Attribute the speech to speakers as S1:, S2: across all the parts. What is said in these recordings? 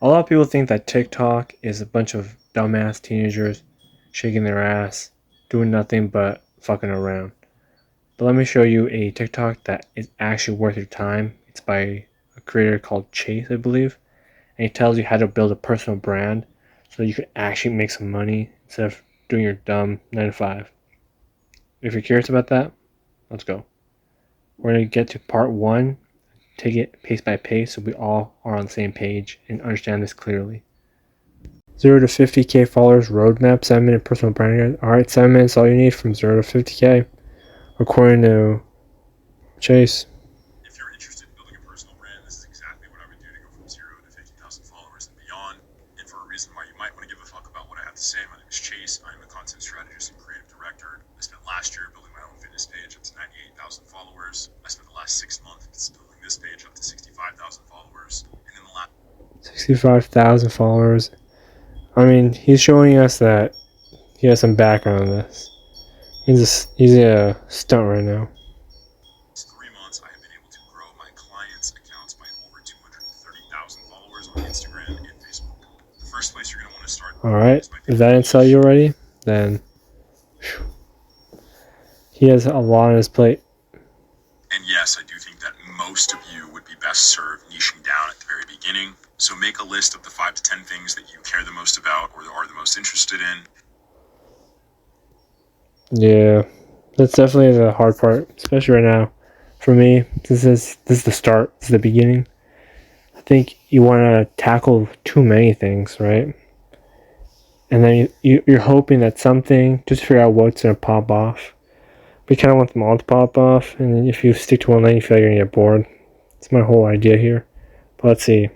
S1: A lot of people think that TikTok is a bunch of dumbass teenagers shaking their ass, doing nothing but fucking around. But let me show you a TikTok that is actually worth your time. It's by a creator called Chase, I believe, and he tells you how to build a personal brand so you can actually make some money instead of doing your dumb 9 to 5. If you're curious about that, let's go. We're going to get to part 1, take it pace by pace so we all are on the same page and understand this clearly. 0 to 50k followers roadmap, 7-minute personal branding. Alright, 7 minutes all you need from 0 to 50k, according to Chase.
S2: If you're interested in building a personal brand, this is exactly what I would do to go from 0 to 50,000 followers and beyond. And for a reason why you might want to give a fuck about what I have to say, my name is Chase. I am a content strategist and creative director. I spent last year building my own fitness page up to 98,000 followers. I spent the last 6 months building this page up to 65,000 followers. And in the last
S1: 65,000 followers. I mean, he's showing us that he has some background on this. He's a stunt right now.
S2: 3 months, I have been able to grow my clients' accounts by over 230,000 followers on Instagram and Facebook. The first place you're going to want to start.
S1: Alright, if that didn't sell you already, then he has a lot on his plate.
S2: And yes, I do think that most of you would be best served niching down at the very beginning. So make a list of the 5 to 10 things that you care the most about or are the most interested in.
S1: Yeah, that's definitely the hard part, especially right now. For me, this is the start, this is the beginning. I think you want to tackle too many things, right? And then you're hoping that something, just figure out what's going to pop off. We kind of want them all to pop off, and then if you stick to one lane, you feel like you're going to get bored. That's my whole idea here. But let's see.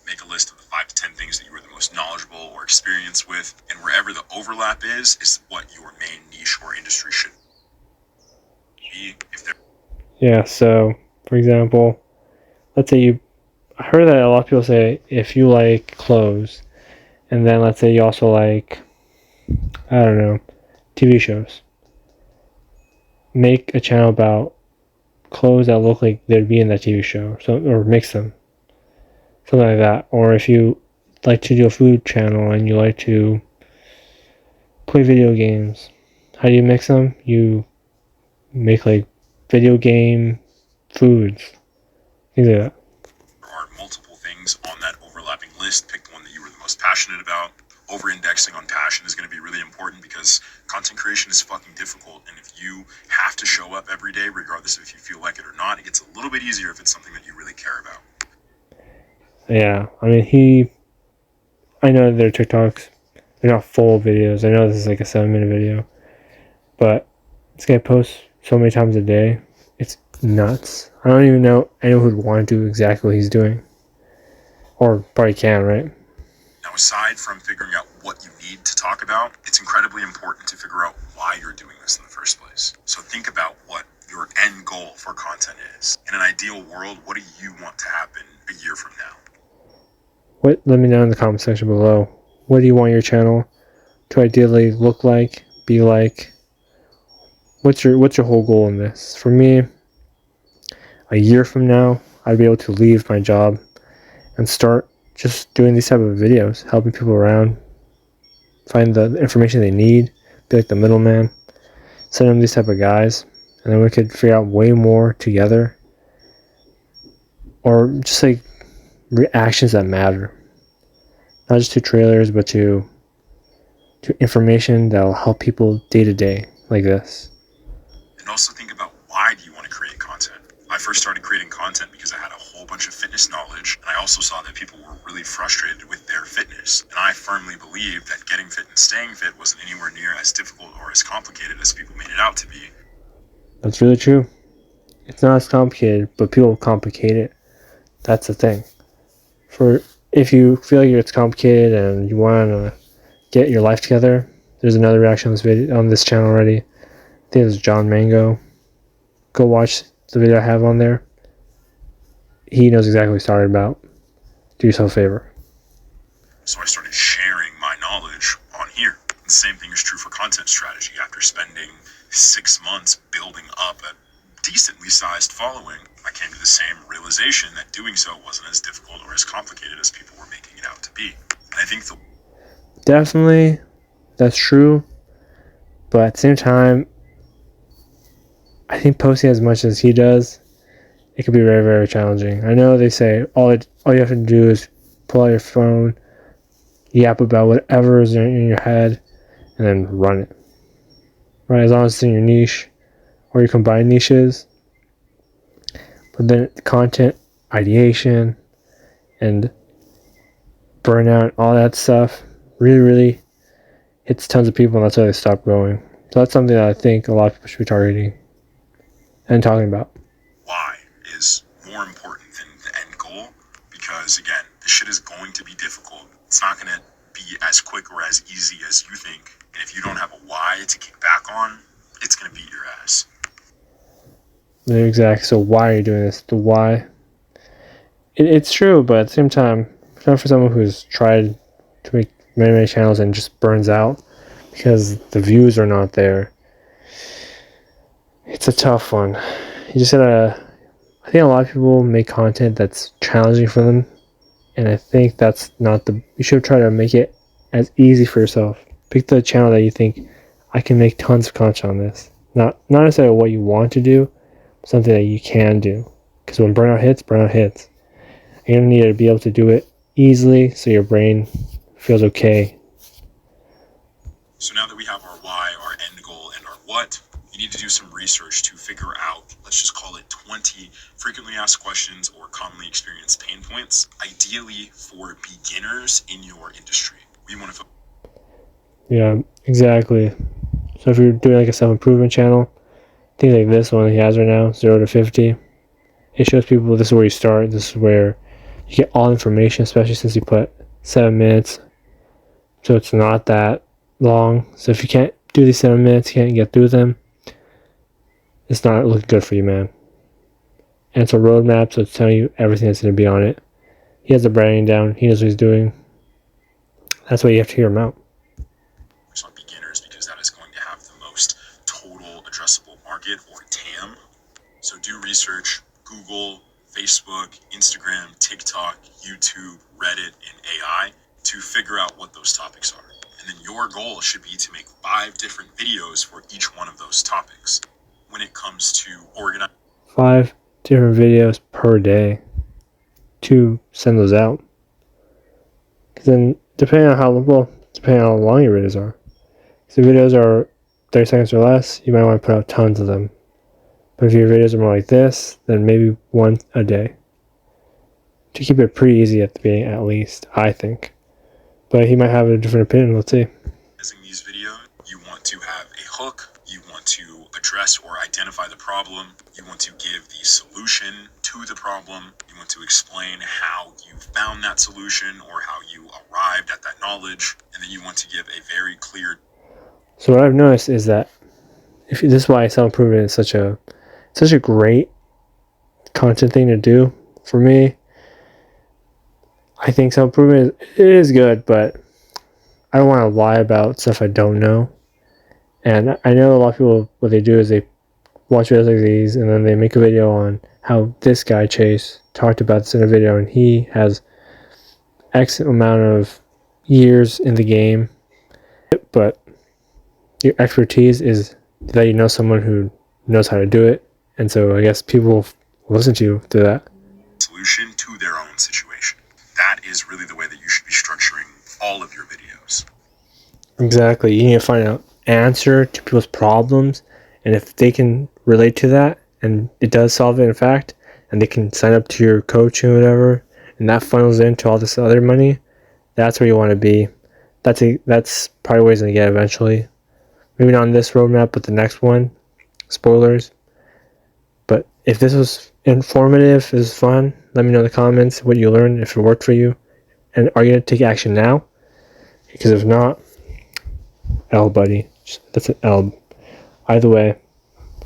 S2: Make a list of the 5 to 10 things that you are the most knowledgeable or experienced with, and wherever the overlap is what your main niche or industry should be.
S1: Yeah, so, for example, let's say I heard that a lot of people say if you like clothes, and then let's say you also like, I don't know, TV shows. Make a channel about clothes that look like they'd be in that TV show, or mix them, something like that. Or if you like to do a food channel and you like to play video games, how do you mix them? You make like video game foods, things like that.
S2: There are multiple things on that overlapping list. Pick the one that you were the most passionate about. Over-indexing on passion is going to be really important because content creation is fucking difficult, and if you have to show up every day, regardless of if you feel like it or not, it gets a little bit easier if it's something that you really care about.
S1: Yeah, I mean, I know their TikToks, they're not full videos. I know this is like a 7-minute video, but this guy posts so many times a day. It's nuts. I don't even know anyone who'd want to do exactly what he's doing. Or probably can, right?
S2: Now, aside from figuring out what you need to talk about, it's incredibly important to figure out why you're doing this in the first place. So think about what your end goal for content is. In an ideal world, what do you want to happen a year from now?
S1: Let me know in the comment section below. What do you want your channel to ideally look like, be like? What's your whole goal in this? For me, a year from now, I'd be able to leave my job and start just doing these type of videos, helping people around, find the information they need, be like the middleman, send them these type of guys, and then we could figure out way more together, or just like reactions that matter, not just to trailers, but to information that will help people day to day, like this.
S2: And also think about, why do you want to create content? I first started creating content because I had a whole bunch of fitness knowledge, and I also saw that people were really frustrated with their fitness. And I firmly believed that getting fit and staying fit wasn't anywhere near as difficult or as complicated as people made it out to be.
S1: That's really true. It's not as complicated, but people complicate it. That's the thing. If you feel like it's complicated and you want to get your life together, there's another reaction on this video on this channel already. I think it's John Mango. Go watch the video I have on there. He knows exactly what he's talking about. Do yourself a favor.
S2: So I started sharing my knowledge on here. The same thing is true for content strategy. After spending 6 months building up a decently sized following, I came to the same realization that doing so wasn't as difficult or as complicated as people were making it out to be. I think
S1: Definitely, that's true. But at the same time, I think posting as much as he does, it could be very, very challenging. I know they say all you have to do is pull out your phone, yap about whatever is in your head, and then run it. Right, as long as it's in your niche, or you combine niches. But then content ideation and burnout, all that stuff, really, really hits tons of people, and that's why they stop going. So that's something that I think a lot of people should be targeting and talking about.
S2: why is more important than the end goal, because again, this shit is going to be difficult. It's not going to be as quick or as easy as you think. And if you don't have a why to kick back on, it's going to beat your ass.
S1: Exactly. So why are you doing this? The why. It's true, but at the same time, not for someone who's tried to make many, many channels and just burns out because the views are not there. It's a tough one. You just gotta. I think a lot of people make content that's challenging for them, and I think that's not the. You should try to make it as easy for yourself. Pick the channel that you think I can make tons of content on this. Not necessarily what you want to do, but something that you can do. Because when burnout hits. You're gonna need to be able to do it easily, so your brain feels okay.
S2: So now that we have our why, our end goal, and our what, you need to do some research to figure out, let's just call it 20 frequently asked questions or commonly experienced pain points, ideally for beginners in your industry. We want to
S1: Yeah, exactly. So if you're doing like a self-improvement channel, things like this one he has right now, 0 to 50, it shows people this is where you start, this is where you get all information, especially since you put 7 minutes, so it's not that long. So if you can't do these 7 minutes, you can't get through them, it's not looking good for you, man. And it's a roadmap, so it's telling you everything that's going to be on it. He has the branding down, he knows what he's doing. That's why you have to hear him out.
S2: focus on beginners because that is going to have the most total addressable market, or TAM. So do research, Google, Facebook, Instagram, TikTok, YouTube, Reddit, and AI to figure out what those topics are. And then your goal should be to make 5 different videos for each one of those topics. When it comes to organizing
S1: 5 different videos per day to send those out. Because then, depending on how long your videos are. If the videos are 30 seconds or less, you might want to put out tons of them. But if your videos are more like this, then maybe one a day. To keep it pretty easy at the beginning, at least, I think. But he might have a different opinion, let's see.
S2: these videos, you want to have a hook, you want to address or identify the problem, you want to give the solution to the problem, you want to explain how you found that solution or how you arrived at that knowledge, and then you want to give a very clear.
S1: So what I've noticed is that this is why self-improvement is such a great content thing to do for me. I think self-improvement is good, but I don't want to lie about stuff I don't know. And I know a lot of people, what they do is they watch videos like these and then they make a video on how this guy, Chase, talked about this in a video, and he has X amount of years in the game. But your expertise is that you know someone who knows how to do it. And so I guess people listen to you through that.
S2: Solution to their own situation. That is really the way that you should be structuring all of your videos.
S1: Exactly. You need to find an answer to people's problems, and if they can relate to that and it does solve it in fact, and they can sign up to your coaching or whatever, and that funnels into all this other money, that's where you want to be. That's probably where he's going to get eventually. Maybe not on this roadmap, but the next one. Spoilers. But if this was informative, this was fun, let me know in the comments what you learned, if it worked for you, and are you going to take action now? Because if not, L, buddy. That's an L. Either way,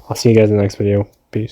S1: I'll see you guys in the next video.